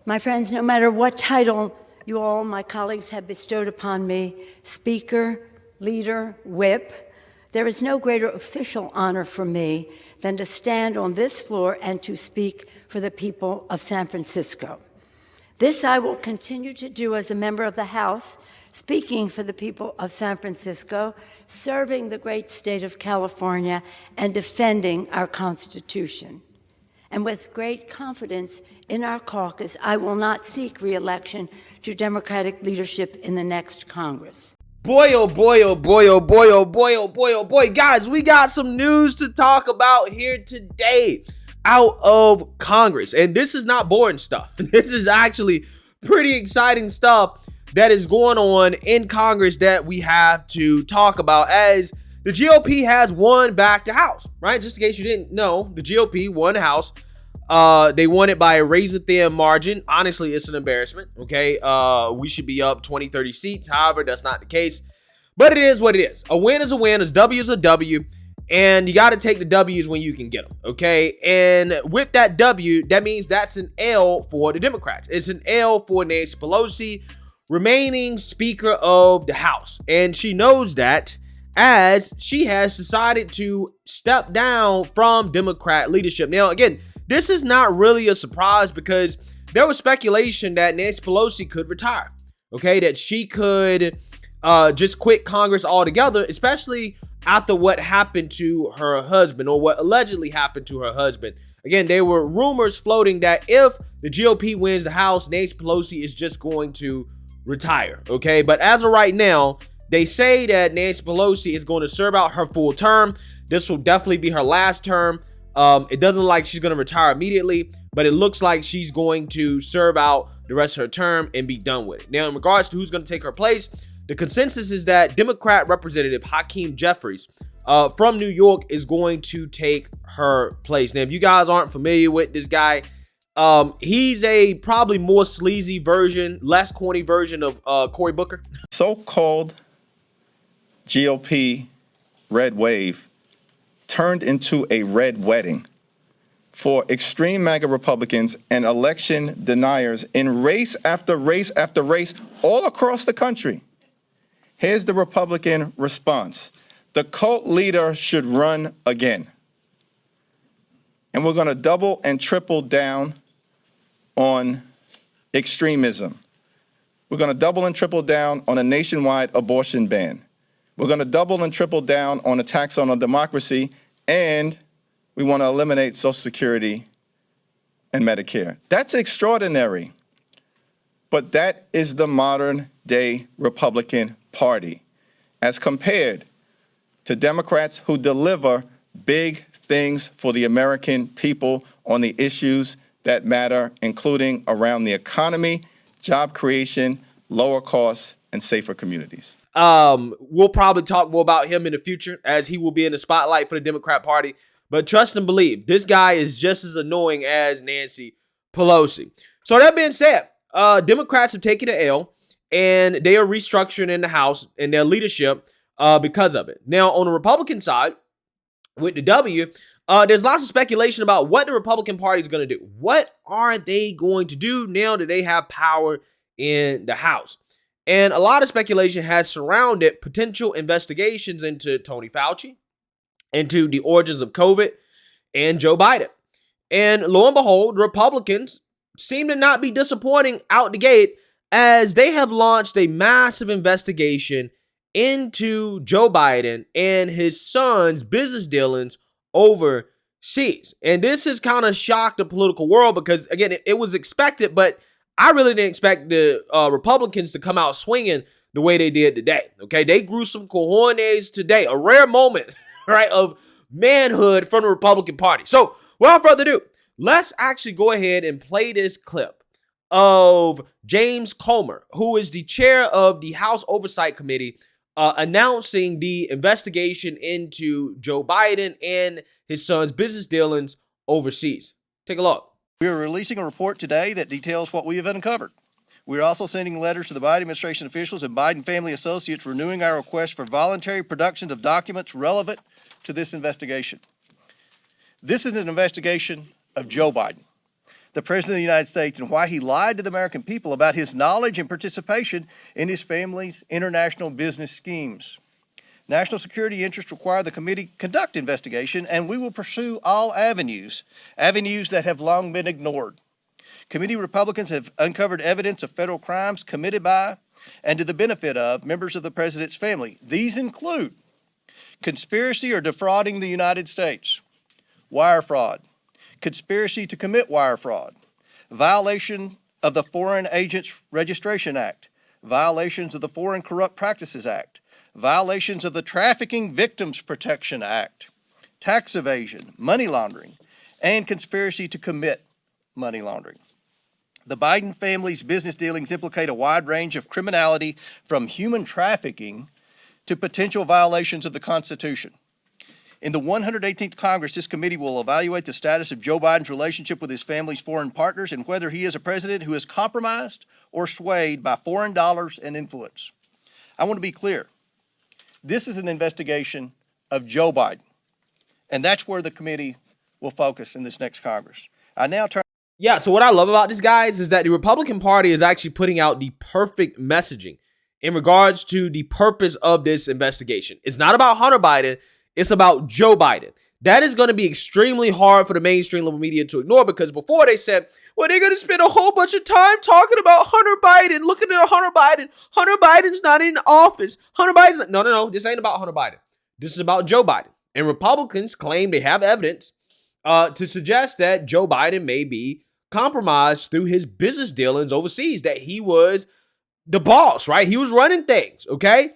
My friends, no matter what title you all, my colleagues, have bestowed upon me, Speaker, Leader, Whip, there is no greater official honor for me than to stand on this floor and to speak for the people of San Francisco. This I will continue to do as a member of the House, speaking for the people of San Francisco, serving the great state of California, and defending our Constitution. And with great confidence in our caucus, I will not seek re-election to Democratic leadership in the next Congress. Boy, oh boy, oh boy, oh boy, oh boy, oh boy, oh boy. Guys, we got some news to talk about here today out of Congress. And this is not boring stuff. This is actually pretty exciting stuff that is going on in Congress that we have to talk about, as the GOP has won back the House, right? Just in case you didn't know, the GOP won the House. They won it by a razor-thin margin. Honestly, it's an embarrassment, okay? We should be up 20, 30 seats. However, that's not the case. But it is what it is. A win is a win. A W is a W. And you got to take the W's when you can get them, okay? And with that W, that means that's an L for the Democrats. It's an L for Nancy Pelosi, remaining Speaker of the House. And she knows that, as she has decided to step down from Democrat leadership. Now, again, this is not really a surprise, because there was speculation that Nancy Pelosi could retire, okay? That she could just quit Congress altogether, especially after what happened to her husband, or what allegedly happened to her husband. Again, there were rumors floating that if the GOP wins the House, Nancy Pelosi is just going to retire, okay? But as of right now, they say that Nancy Pelosi is going to serve out her full term. This will definitely be her last term. It doesn't look like she's going to retire immediately, but it looks like she's going to serve out the rest of her term and be done with it. Now, in regards to who's going to take her place, the consensus is that Democrat Representative Hakeem Jeffries from New York is going to take her place. Now, if you guys aren't familiar with this guy, he's a probably more sleazy version, less corny version of Cory Booker. So-called GOP red wave turned into a red wedding for extreme MAGA Republicans and election deniers in race after race after race all across the country. Here's the Republican response. The cult leader should run again. And we're going to double and triple down on extremism. We're going to double and triple down on a nationwide abortion ban. We're going to double and triple down on attacks on our democracy, and we want to eliminate Social Security and Medicare. That's extraordinary. But that is the modern day Republican Party, as compared to Democrats who deliver big things for the American people on the issues that matter, including around the economy, job creation, lower costs, and safer communities. We'll probably talk more about him in the future, as he will be in the spotlight for the Democrat Party. But trust and believe, this guy is just as annoying as Nancy Pelosi. So that being said, Democrats have taken the L, and they are restructuring in the House and their leadership because of it. Now, on the Republican side, with the W, there's lots of speculation about what the Republican Party is going to do. What are they going to do now that they have power in the House? And a lot of speculation has surrounded potential investigations into Tony Fauci, into the origins of COVID, and Joe Biden. And lo and behold, the Republicans seem to not be disappointing out the gate, as they have launched a massive investigation into Joe Biden and his son's business dealings overseas. And this has kind of shocked the political world, because, again, it was expected, but I really didn't expect the Republicans to come out swinging the way they did today. Okay, they grew some cojones today, a rare moment, right, of manhood from the Republican Party. So, without further ado, let's actually go ahead and play this clip of James Comer, who is the chair of the House Oversight Committee, announcing the investigation into Joe Biden and his son's business dealings overseas. Take a look. We are releasing a report today that details what we have uncovered. We are also sending letters to the Biden administration officials and Biden family associates, renewing our request for voluntary production of documents relevant to this investigation. This is an investigation of Joe Biden. the President of the United States and why he lied to the American people about his knowledge and participation in his family's international business schemes. National security interests require the committee conduct investigation, and we will pursue all avenues that have long been ignored. Committee Republicans have uncovered evidence of federal crimes committed by and to the benefit of members of the president's family. These include conspiracy or defrauding the United States, wire fraud, conspiracy to commit wire fraud, violation of the Foreign Agents Registration Act, violations of the Foreign Corrupt Practices Act, violations of the Trafficking Victims Protection Act, tax evasion, money laundering, and conspiracy to commit money laundering. The Biden family's business dealings implicate a wide range of criminality, from human trafficking to potential violations of the Constitution. In the 118th Congress, this committee will evaluate the status of Joe Biden's relationship with his family's foreign partners and whether he is a president who is compromised or swayed by foreign dollars and influence. I want to be clear. This is an investigation of Joe Biden, and that's where the committee will focus in this next Congress. I now turn. Yeah, so what I love about this, guys, is that the Republican Party is actually putting out the perfect messaging in regards to the purpose of this investigation. It's not about Hunter Biden. It's about Joe Biden. That is going to be extremely hard for the mainstream liberal media to ignore, because before they said, well, they're going to spend a whole bunch of time talking about Hunter Biden, looking at Hunter Biden. Hunter Biden's not in office. Hunter Biden's not, no. This ain't about Hunter Biden. This is about Joe Biden. And Republicans claim they have evidence to suggest that Joe Biden may be compromised through his business dealings overseas, that he was the boss, right? He was running things, okay?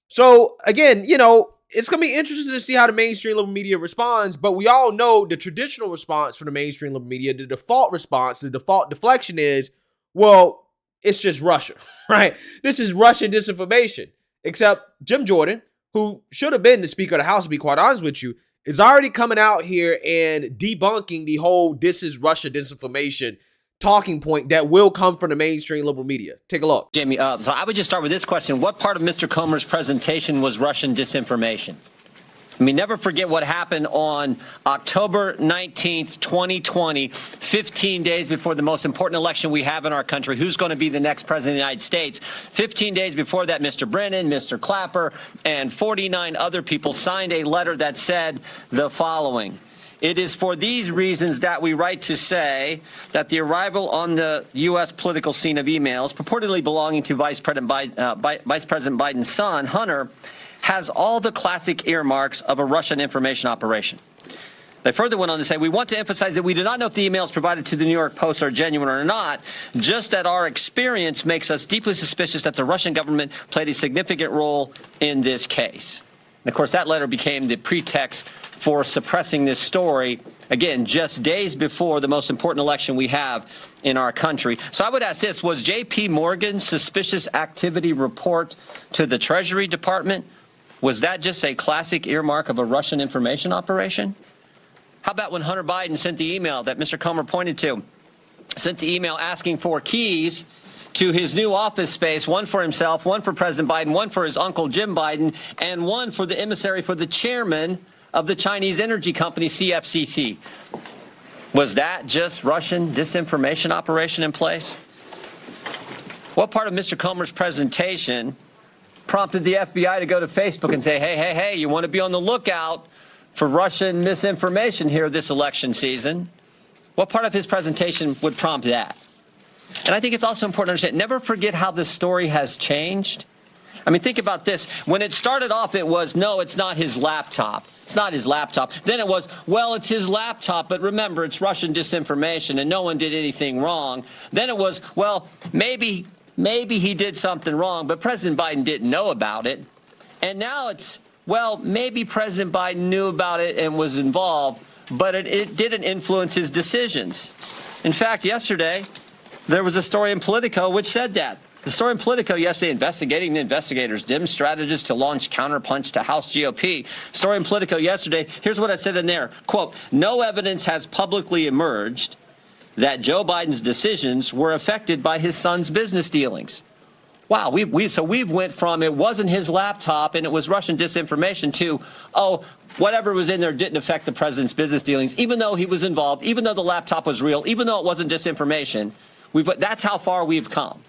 So, again, it's going to be interesting to see how the mainstream liberal media responds, but we all know the traditional response from the mainstream liberal media, the default response, the default deflection is, well, it's just Russia, right? This is Russian disinformation. Except Jim Jordan, who should have been the Speaker of the House, to be quite honest with you, is already coming out here and debunking the whole "this is Russia disinformation" talking point that will come from the mainstream liberal media. Take a look. Jamie, so I would just start with this question. What part of Mr. Comer's presentation was Russian disinformation? I mean, never forget what happened on October 19th, 2020, 15 days before the most important election we have in our country. Who's going to be the next president of the United States? 15 days before that, Mr. Brennan, Mr. Clapper, and 49 other people signed a letter that said the following. It is for these reasons that we write to say that the arrival on the U.S. political scene of emails purportedly belonging to Vice President Biden's son, Hunter, has all the classic earmarks of a Russian information operation. They further went on to say, we want to emphasize that we do not know if the emails provided to the New York Post are genuine or not, just that our experience makes us deeply suspicious that the Russian government played a significant role in this case. And, of course, that letter became the pretext for suppressing this story, again, just days before the most important election we have in our country. So I would ask this, was J.P. Morgan's suspicious activity report to the Treasury Department, was that just a classic earmark of a Russian information operation? How about when Hunter Biden sent the email that Mr. Comer pointed to, sent the email asking for keys to his new office space, one for himself, one for President Biden, one for his uncle Jim Biden, and one for the emissary for the chairman of the Chinese energy company CFCC. Was that just Russian disinformation operation in place? What part of Mr. Comer's presentation prompted the FBI to go to Facebook and say, hey, you want to be on the lookout for Russian misinformation here this election season? What part of his presentation would prompt that? And I think it's also important to understand, never forget how this story has changed. I mean, think about this. When it started off, it was, no, it's not his laptop. It's not his laptop. Then it was, well, it's his laptop, but remember, it's Russian disinformation and no one did anything wrong. Then it was, well, maybe he did something wrong, but President Biden didn't know about it. And now it's, well, maybe President Biden knew about it and was involved, but it didn't influence his decisions. In fact, yesterday, there was a story in Politico which said that. The story in Politico yesterday, investigating the investigators, dim strategists to launch counterpunch to House GOP. Story in Politico yesterday, here's what it said in there. Quote, no evidence has publicly emerged that Joe Biden's decisions were affected by his son's business dealings. Wow, we've went from it wasn't his laptop and it was Russian disinformation to, oh, whatever was in there didn't affect the president's business dealings, even though he was involved, even though the laptop was real, even though it wasn't disinformation. That's how far we've come.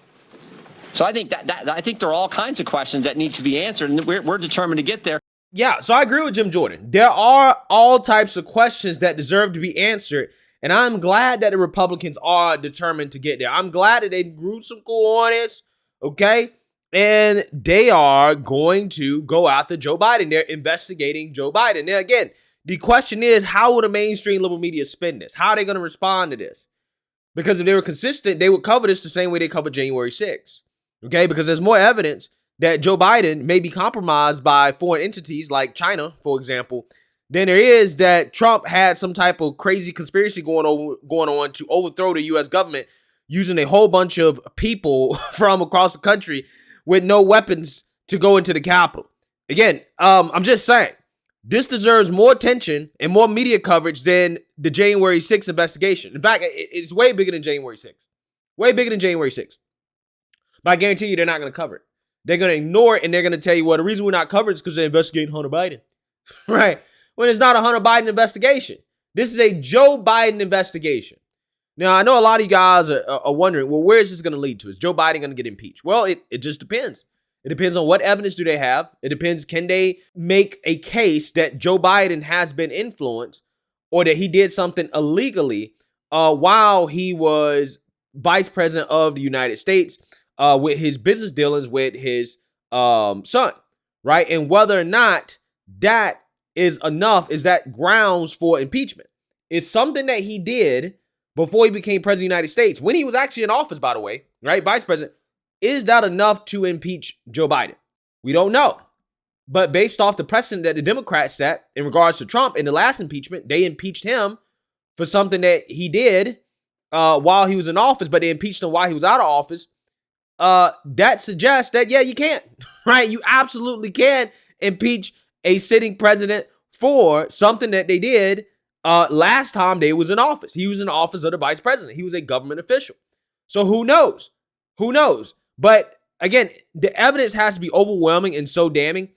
So I think I think there are all kinds of questions that need to be answered, and we're determined to get there. Yeah, so I agree with Jim Jordan. There are all types of questions that deserve to be answered, and I'm glad that the Republicans are determined to get there. I'm glad that they grew some cojones, okay? And they are going to go after Joe Biden. They're investigating Joe Biden. Now, again, the question is, how will the mainstream liberal media spin this? How are they going to respond to this? Because if they were consistent, they would cover this the same way they covered January 6th, okay? Because there's more evidence that Joe Biden may be compromised by foreign entities like China, for example, than there is that Trump had some type of crazy conspiracy going on to overthrow the U.S. government using a whole bunch of people from across the country with no weapons to go into the Capitol. Again, I'm just saying, this deserves more attention and more media coverage than the January 6th investigation. In fact, it's way bigger than January 6th. Way bigger than January 6th. But I guarantee you they're not going to cover it. They're going to ignore it, and they're going to tell you, well, the reason we're not covering it is because they're investigating Hunter Biden. Right? When it's not a Hunter Biden investigation. This is a Joe Biden investigation. Now, I know a lot of you guys are wondering, well, where is this going to lead to? Is Joe Biden going to get impeached? Well, it just depends. It depends on what evidence do they have. It depends, can they make a case that Joe Biden has been influenced or that he did something illegally while he was vice president of the United States with his business dealings with his son, right? And whether or not that is enough, is that grounds for impeachment? It's something that he did before he became president of the United States, when he was actually in office, by the way, right? Vice president. Is that enough to impeach Joe Biden? We don't know. But based off the precedent that the Democrats set in regards to Trump in the last impeachment, they impeached him for something that he did while he was in office, but they impeached him while he was out of office. That suggests that, yeah, you can, right? You absolutely can impeach a sitting president for something that they did last time they was in office. He was in office of the vice president. He was a government official. So who knows? Who knows? But again, the evidence has to be overwhelming and so damning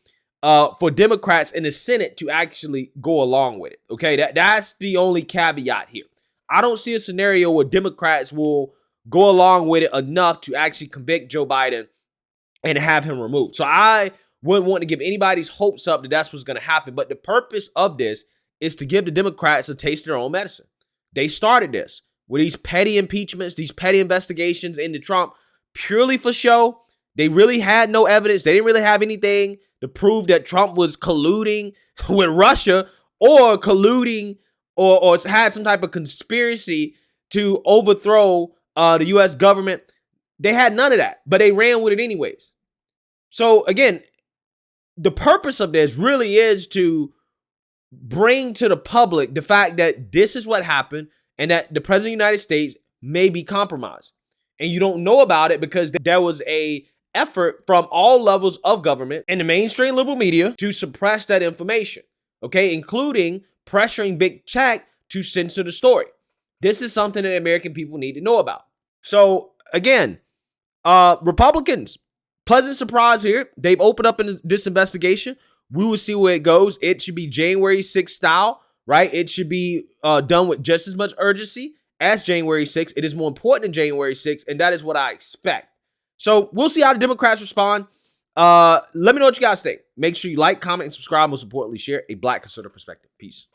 for Democrats in the Senate to actually go along with it. Okay, that's the only caveat here. I don't see a scenario where Democrats will go along with it enough to actually convict Joe Biden and have him removed. So I wouldn't want to give anybody's hopes up that that's what's going to happen. But the purpose of this is to give the Democrats a taste of their own medicine. They started this with these petty impeachments, these petty investigations into Trump purely for show. They really had no evidence. They didn't really have anything to prove that Trump was colluding with Russia or colluding or had some type of conspiracy to overthrow the U.S. government. They had none of that, but they ran with it anyways. So again, the purpose of this really is to bring to the public the fact that this is what happened and that the president of the United States may be compromised. And you don't know about it because there was a effort from all levels of government and the mainstream liberal media to suppress that information, okay, including pressuring Big Tech to censor the story. This is something that American people need to know about. So again, Republicans, pleasant surprise here. They've opened up in this investigation. We will see where it goes. It should be January 6th style, right? It should be done with just as much urgency as January 6th. It is more important than January 6th, and that is what I expect. So we'll see how the Democrats respond. Let me know what you guys think. Make sure you like, comment, and subscribe. Most importantly, share a Black conservative perspective. Peace.